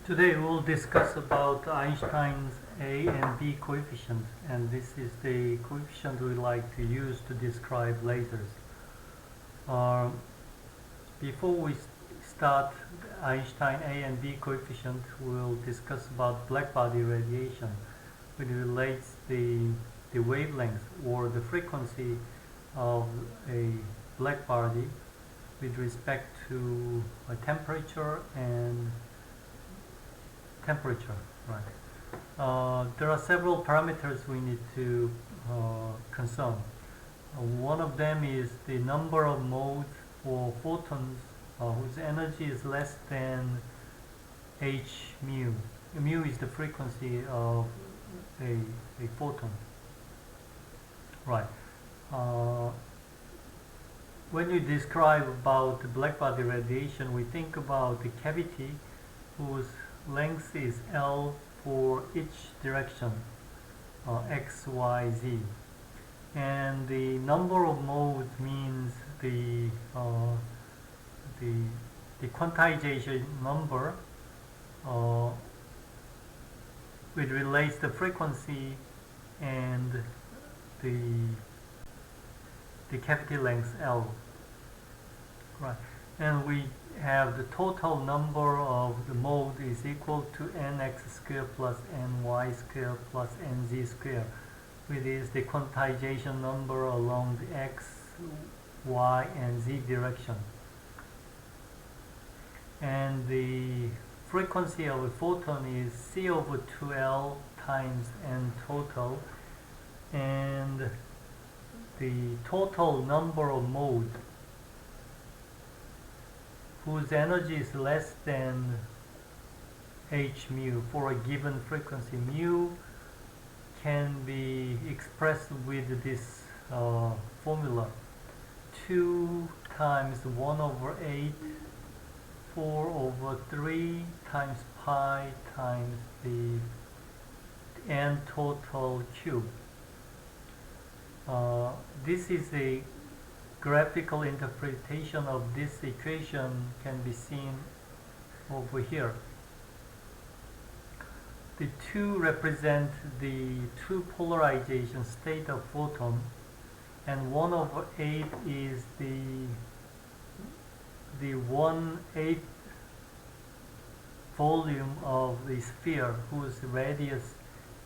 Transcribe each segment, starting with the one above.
Today we'll discuss about Einstein's A and B coefficient, and this is the coefficient we like to use to describe lasers. Um, Before we start the Einstein A and B coefficient, we'll discuss about blackbody radiation, which relates the wavelength or the frequency of a blackbody with respect to a temperature, right? There are several parameters we need to concern. One of them is the number of modes or photons whose energy is less than h mu. Mu is the frequency of a photon, right? Uh, when you describe about the blackbody radiation, we think about the cavity whose length is L for each direction, x, y, z, and the number of modes means the the quantization number, uh, which relates the frequency and the the cavity length L, right? And we have the total number of the mode is equal to nx squared plus ny squared plus nz squared, which is the quantization number along the x, y, and z direction. And the frequency of a photon is c over 2l times n total, and the total number of modes whose energy is less than h mu for a given frequency. Mu can be expressed with this formula: 2 times 1 over 8, 4 over 3 times pi times the n total cube. This is a graphical interpretation of this equation can be seen over here. The 2 represent the two polarization state of photon, and 1 over 8 is the 1/8 volume of the sphere whose radius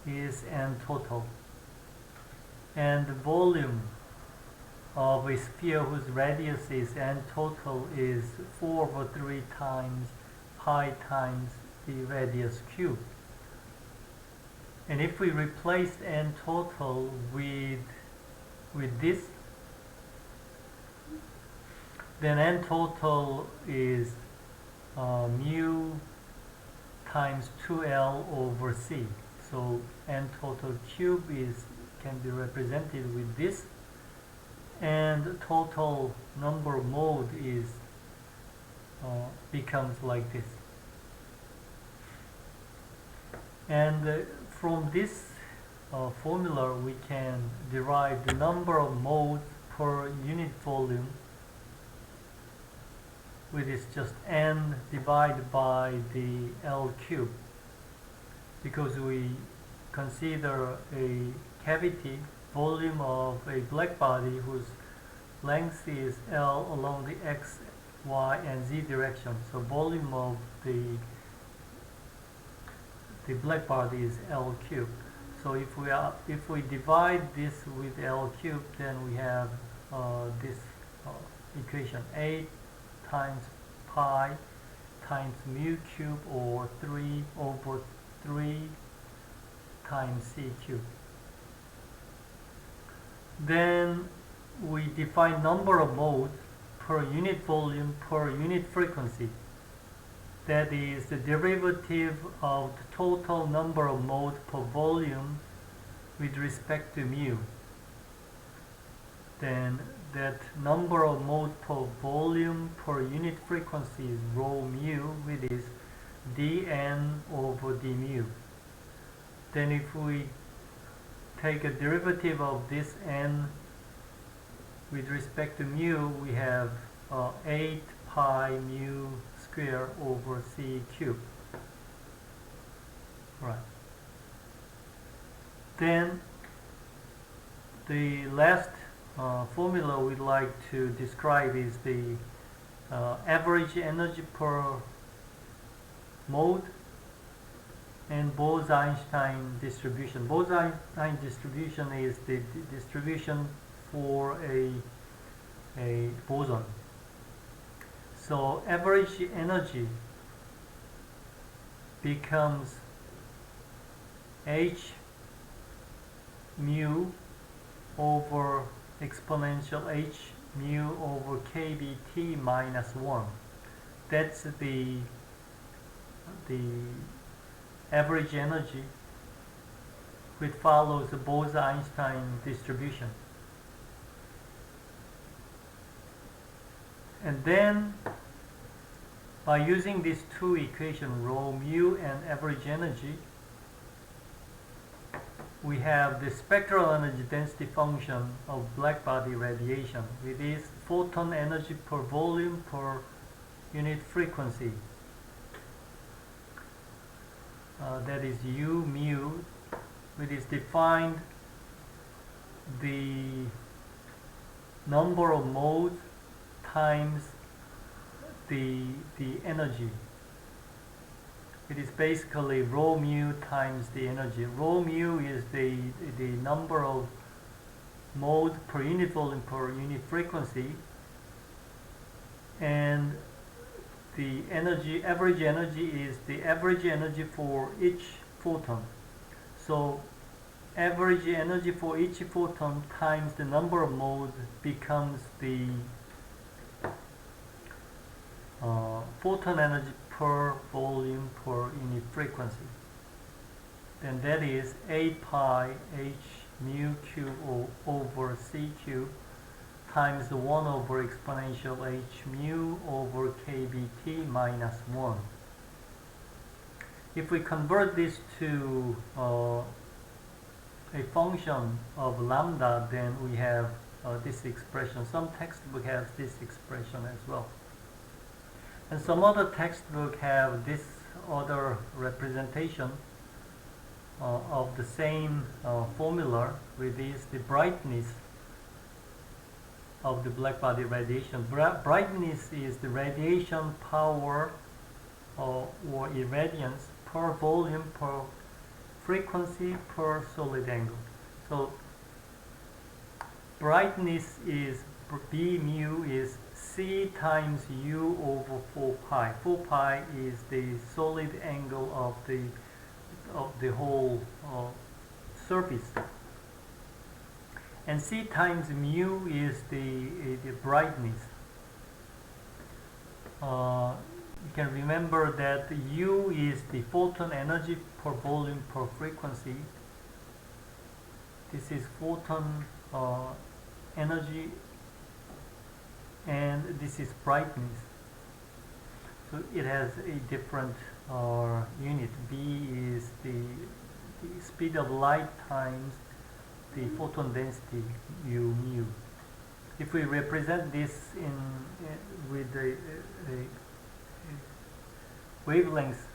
is n total, and the volume of a sphere whose radius is n total is 4 over 3 times pi times the radius cube. And if we replace n total with this, then n total is mu times 2l over c. So n total cube can be represented with this, and total number of mode becomes like this. And from this formula we can derive the number of modes per unit volume, which is just n divided by the L cube, because we consider a cavity volume of a black body whose length is L along the x, y, and z direction. So volume of the black body is L cube. So if we divide this with L cube, then we have this equation: 8 times pi times mu cube, or 3 over 3 times c cube. Then we define number of modes per unit volume per unit frequency. That is the derivative of the total number of modes per volume with respect to mu. Then that number of modes per volume per unit frequency is rho mu, which is dn over d mu. Then if we take a derivative of this n with respect to mu, we have 8 pi mu square over c cube. Right. Then the last formula we'd like to describe is the average energy per mode and Bose-Einstein distribution. Bose-Einstein distribution is the distribution for a boson. So average energy becomes h mu over exponential h mu over kBt minus 1. That's the average energy which follows the Bose-Einstein distribution. And then by using these two equations, rho mu and average energy, we have the spectral energy density function of blackbody radiation, with its photon energy per volume per unit frequency. That is U mu, which is defined the number of modes times the energy. It is basically rho mu times the energy. Rho mu is the number of modes per unit volume per unit frequency, and the energy, average energy, is the average energy for each photon. So average energy for each photon times the number of modes becomes the photon energy per volume per unit frequency. Then that is 8 pi h mu cube over c cube times 1 over exponential h mu over kBt minus 1. If we convert this to a function of lambda, then we have this expression. Some textbook has this expression as well. And some other textbook have this other representation of the same formula, with this the brightness of the blackbody radiation. Brightness is the radiation power or irradiance per volume per frequency per solid angle. So brightness is B mu is C times U over 4 pi. 4 pi is the solid angle of the whole surface. And C times mu is the brightness. You can remember that U is the photon energy per volume per frequency. This is photon energy, and this is brightness. So it has a different unit. B is the speed of light times the photon density U mu. If we represent this with a wavelength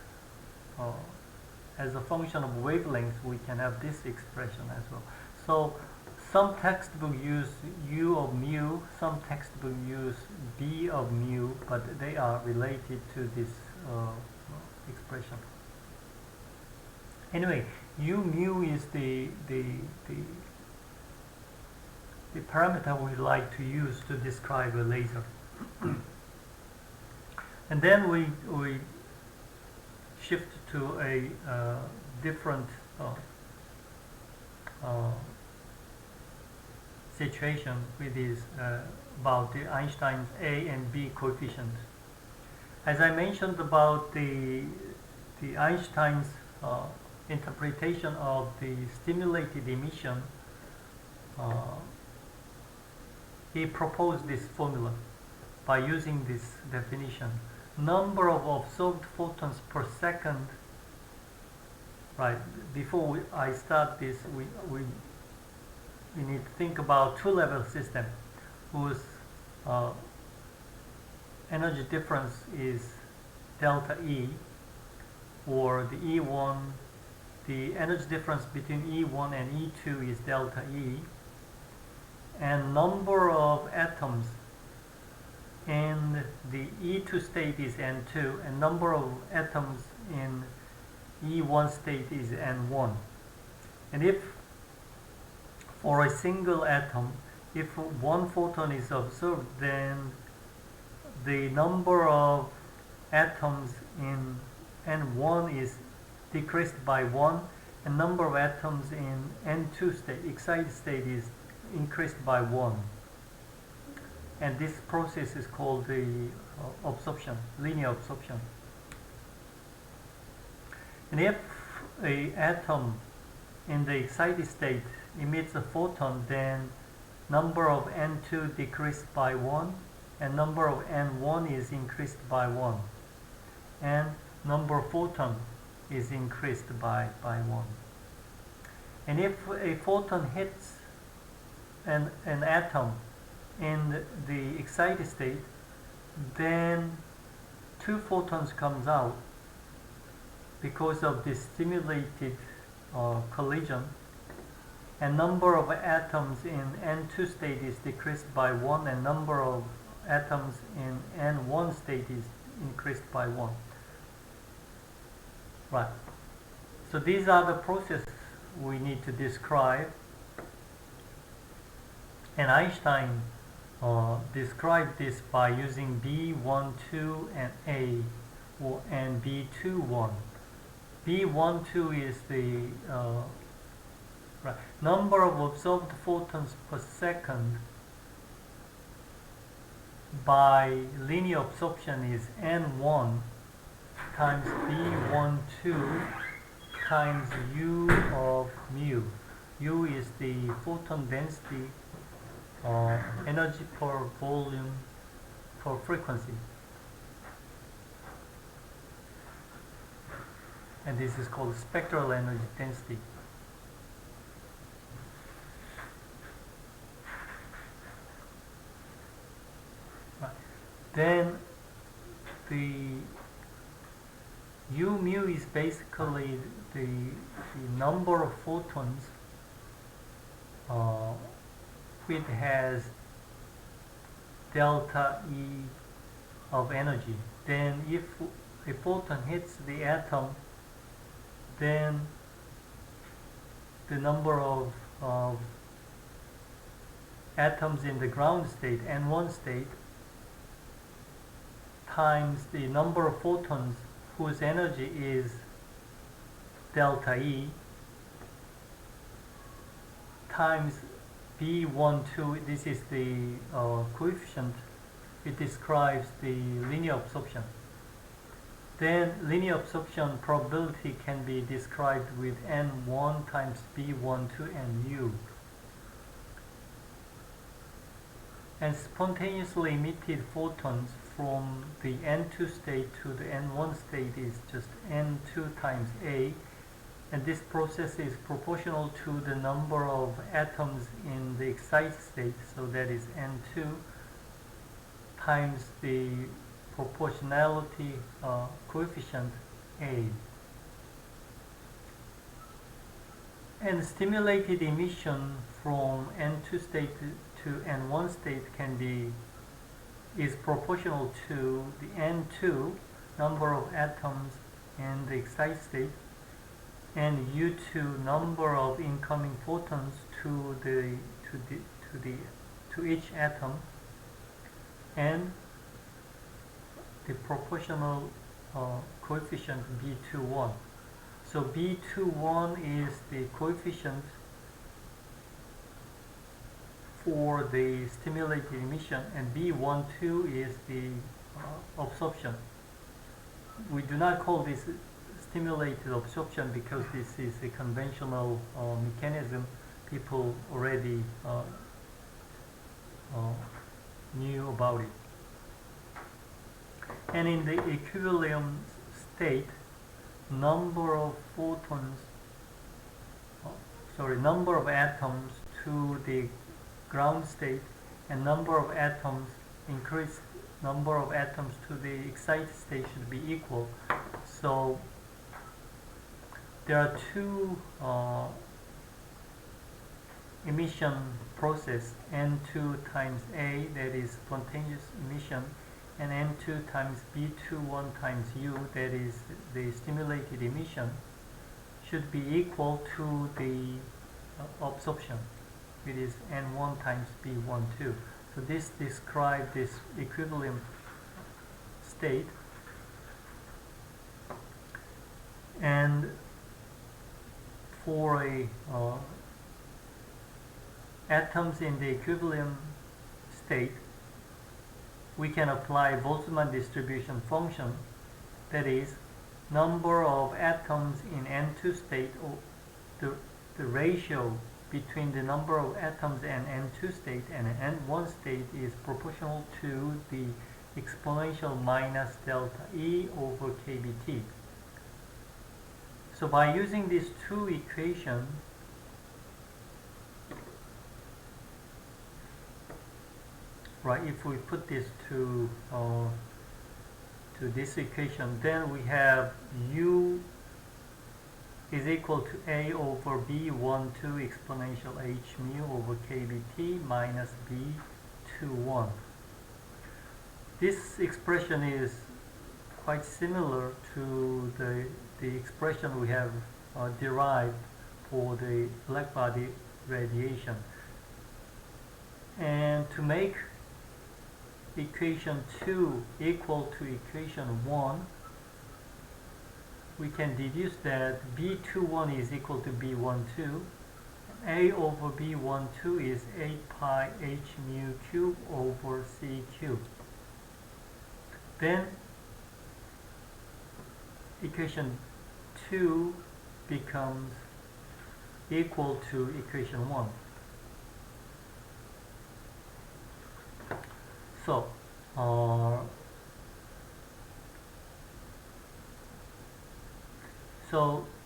as a function of wavelength, we can have this expression as well. So some textbook use U of mu, some textbook use B of mu, but they are related to this expression. Anyway, U mu is the parameter we like to use to describe a laser. And then we shift to a different situation, which is about the Einstein's A and B coefficient. As I mentioned about the Einstein's interpretation of the stimulated emission, he proposed this formula by using this definition. Number of absorbed photons per second. Right, before I start this, we need to think about two-level system whose energy difference is delta E, or the E1 the energy difference between E1 and E2 is delta E, and number of atoms in the E2 state is N2, and number of atoms in E1 state is N1. And if for a single atom, if one photon is observed, then the number of atoms in N1 is decreased by 1, and number of atoms in N2 state, excited state, is increased by 1. And this process is called the absorption, linear absorption. And if a atom in the excited state emits a photon, then number of N2 decreased by 1, and number of N1 is increased by 1, and number of photon is increased by 1. And if a photon hits an atom in the excited state, then 2 photons comes out because of the stimulated collision, and number of atoms in N2 state is decreased by 1, and number of atoms in N1 state is increased by 1. Right. So these are the processes we need to describe. And Einstein described this by using B12 and A, and B21. B12 is the number of observed photons per second by linear absorption is N1 times B12 times U of mu. U is the photon density, energy per volume per frequency. And this is called spectral energy density. Right. Then the U mu is basically the number of photons which has delta E of energy. Then if a photon hits the atom, then the number of atoms in the ground state, N1 state, times the number of photons whose energy is delta E, times B12, this is the coefficient, it describes the linear absorption. Then linear absorption probability can be described with N1 times B12 and U. And spontaneously emitted photons from the N2 state to the N1 state is just N2 times A, and this process is proportional to the number of atoms in the excited state, so that is N2 times the proportionality coefficient A. And stimulated emission from N2 state to N1 state is proportional to the N2 number of atoms in the excited state, and U2 number of incoming photons to each atom, and the proportional coefficient B21. So B21 is the coefficient for the stimulated emission, and B12 is the absorption. We do not call this stimulated absorption because this is a conventional mechanism. People already knew about it. And in the equilibrium state, number of atoms to the ground state and number of atoms number of atoms to the excited state should be equal. So there are two emission process, N2 times A, that is spontaneous emission, and N2 times B21 times U, that is the stimulated emission, should be equal to the absorption, which is N1 times B12. So this describes this equilibrium state, and for a atoms in the equilibrium state, we can apply Boltzmann distribution function, that is, number of atoms in N2 state, or the ratio between the number of atoms in N2 state and N1 state is proportional to the exponential minus delta E over kBt. So by using these two equations, right, if we put this to this equation, then we have U is equal to A over B12 exponential h mu over kBt minus B21. This expression is quite similar to the expression we have derived for the blackbody radiation. And to make equation 2 equal to equation 1, we can deduce that B21 is equal to B12. A over B12 is 8 pi h mu cube over c cube. Then equation 2 becomes equal to equation 1. So,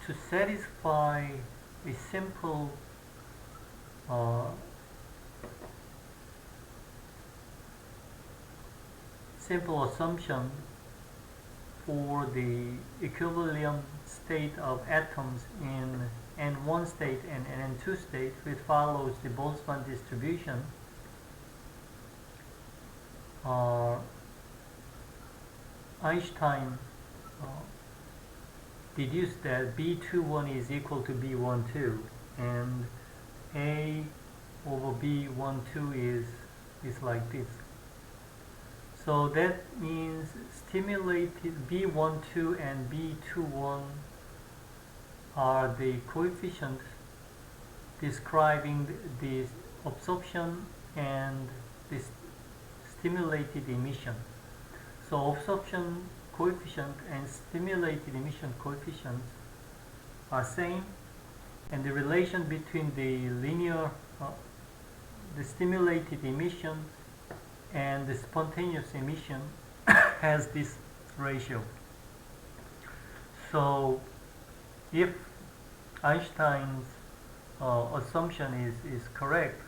to satisfy a simple assumption for the equilibrium state of atoms in N1 state and N2 state, which follows the Boltzmann distribution, Einstein deduced that B21 is equal to B12, and A over B12 is like this. So that means stimulated B12 and B21 are the coefficients describing the absorption and the stimulated emission. So absorption coefficient and stimulated emission coefficients are same, and the relation between the linear, the stimulated emission and the spontaneous emission has this ratio. So if Einstein's assumption is correct,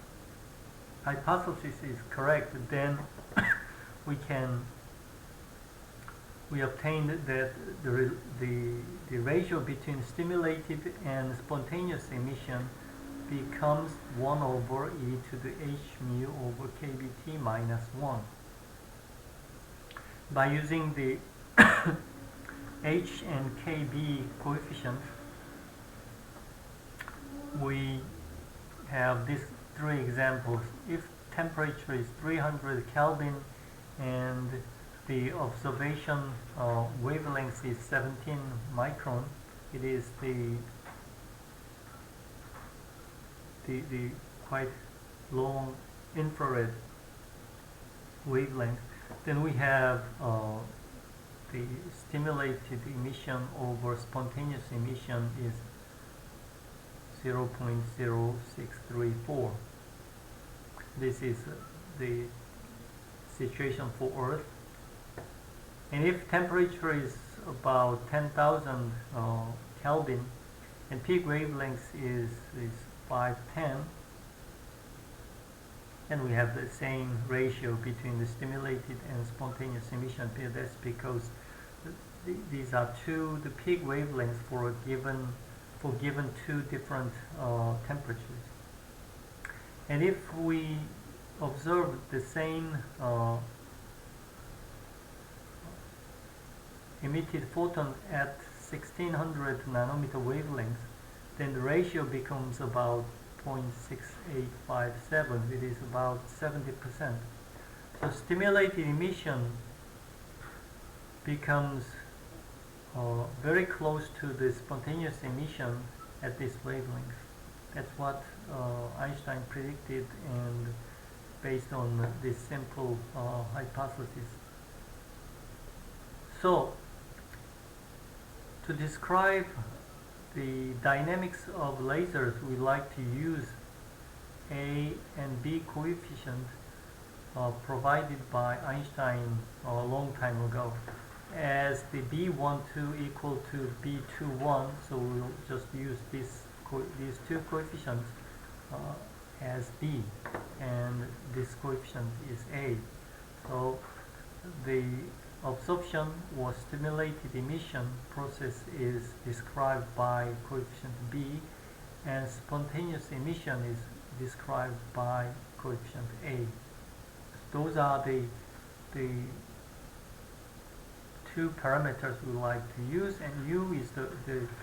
hypothesis is correct, then we obtained that the ratio between stimulated and spontaneous emission becomes 1 over e to the h mu over kBt minus 1. By using the h and kb coefficients, we have these three examples. If temperature is 300 Kelvin and the observation wavelength is 17 micron, it is the quite long infrared wavelength. Then we have the stimulated emission over spontaneous emission is 0.0634. This is the situation for Earth. And if temperature is about 10,000 Kelvin and peak wavelength is 510, and we have the same ratio between the stimulated and spontaneous emission. That's because these are the peak wavelengths for a given for given two different temperatures. And if we observe the same emitted photon at 1600 nanometer wavelength, then the ratio becomes about 0.6857. It is about 70%. So stimulated emission becomes very close to the spontaneous emission at this wavelength. That's what Einstein predicted, and based on this simple hypothesis. So, to describe the dynamics of lasers, we like to use A and B coefficient provided by Einstein a long time ago, as the B12 equal to B21, so we'll just use these two coefficients as B, and this coefficient is A. So the absorption or stimulated emission process is described by coefficient B, and spontaneous emission is described by coefficient A. Those are the two parameters we like to use, and U is the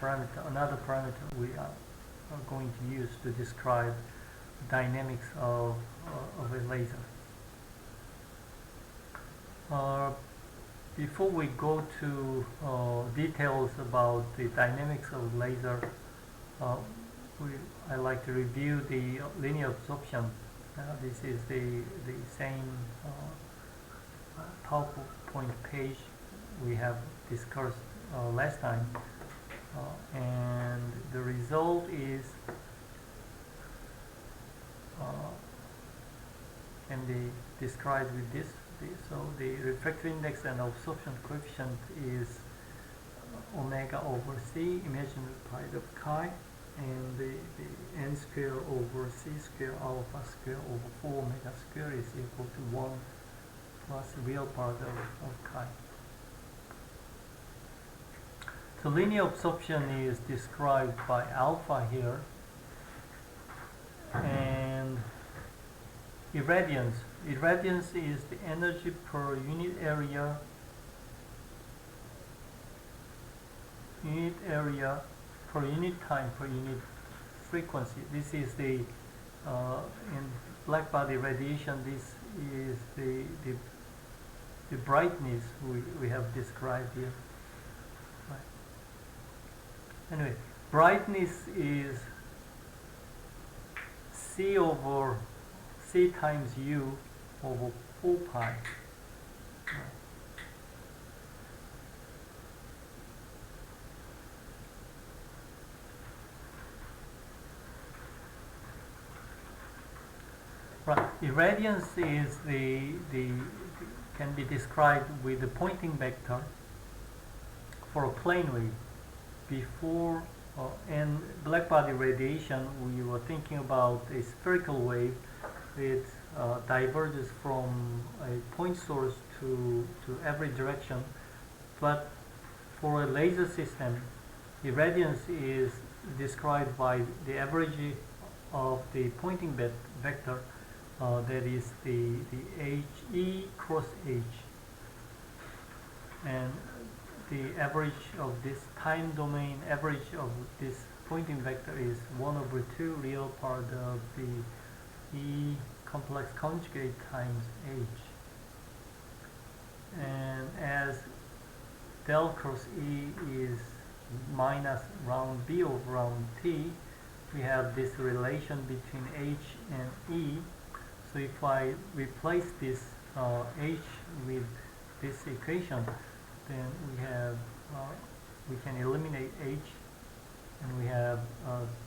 parameter, another parameter we are going to use to describe dynamics of a laser. Before we go to details about the dynamics of laser, I like to review the linear absorption. This is the same PowerPoint page we have discussed last time, and the result is can be described with this. So the refractive index and absorption coefficient is omega over c, imaginary part of chi, and the n square over c square alpha square over 4 omega square is equal to 1 plus real part of chi. So linear absorption is described by alpha here, and irradiance is the energy per unit area per unit time per unit frequency. This is the in black body radiation, this is the brightness we have described here. Right. Anyway, brightness is C times U over 4 pi. Right. Irradiance is can be described with the pointing vector for a plane wave. Before in black body radiation, we were thinking about a spherical wave. It diverges from a point source to every direction, but for a laser system, irradiance is described by the average of the pointing vector, that is the HE cross H, and the average of this time domain average of this pointing vector is 1 over 2 real part of the E complex conjugate times H. And as del cross E is minus round B over round T, we have this relation between H and E. So if I replace this H with this equation, then we can eliminate H, and we have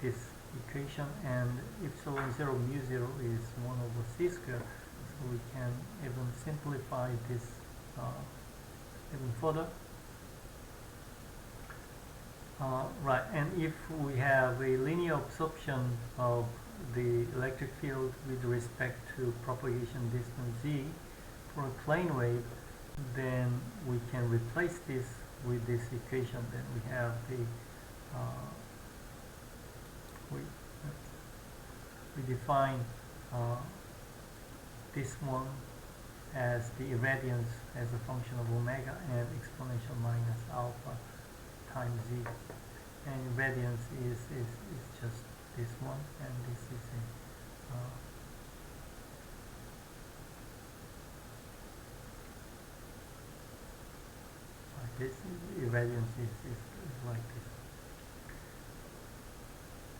this equation, and epsilon 0 mu 0 is 1 over c squared, so we can even simplify this even further. Right, and if we have a linear absorption of the electric field with respect to propagation distance z for a plane wave, then we can replace this with this equation. Then we have the we define this one as the irradiance as a function of omega and exponential minus alpha times z, and irradiance is just this one, and this is a this irradiance is like this,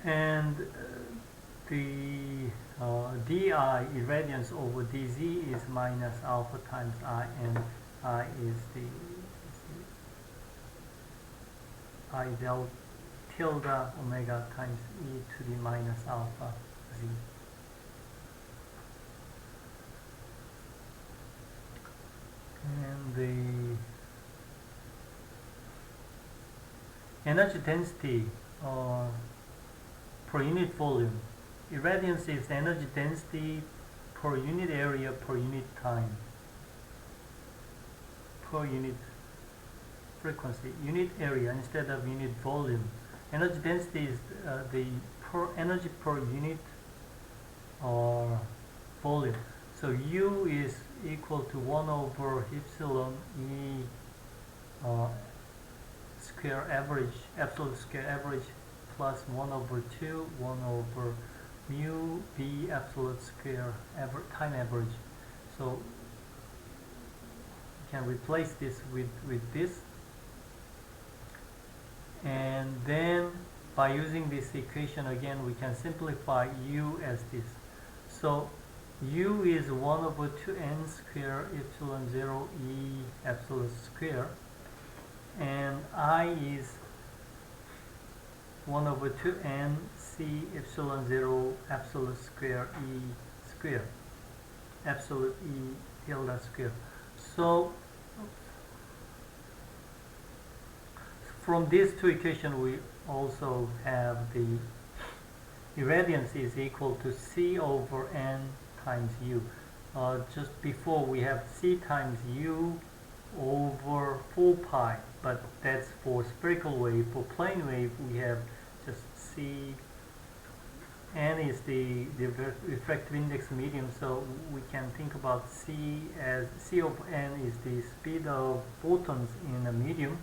and the di irradiance over dz is minus alpha times I, and I is the I del tilde omega times e to the minus alpha z. And the energy density per unit volume. Irradiance is energy density per unit area per unit time, per unit frequency, unit area instead of unit volume. Energy density is the energy per unit volume. So U is equal to 1 over epsilon E square average, absolute square average, plus 1 over 2, 1 over mu b absolute square time average. So you can replace this with this, and then by using this equation again we can simplify u as this. So u is 1 over 2n square epsilon 0 e absolute square, and I is 1 over 2n c epsilon 0 absolute square e square, absolute e tilde square. So from these two equations we also have the irradiance is equal to c over n times u. Just before we have c times u over 4 pi, but that's for spherical wave. For plane wave we have just c. N is the refractive index medium, so we can think about c as c of n is the speed of photons in a medium.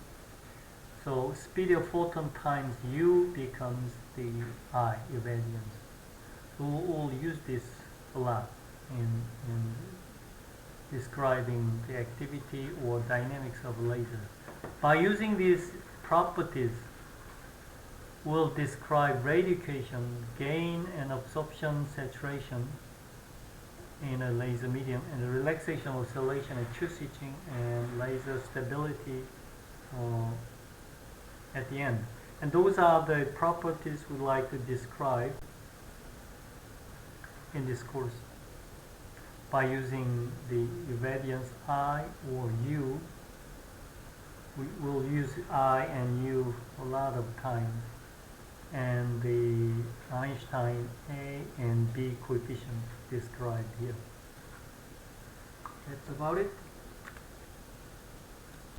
So speed of photon times u becomes the I, irradiance. So we'll use this a lot in describing the activity or dynamics of lasers. By using these properties, we'll describe radiation, gain and absorption saturation in a laser medium, and the relaxation, oscillation, and Q switching, and laser stability at the end. And those are the properties we'd like to describe in this course by using the irradiance I or U. We will use I and U a lot of times, and the Einstein A and B coefficient described here. That's about it.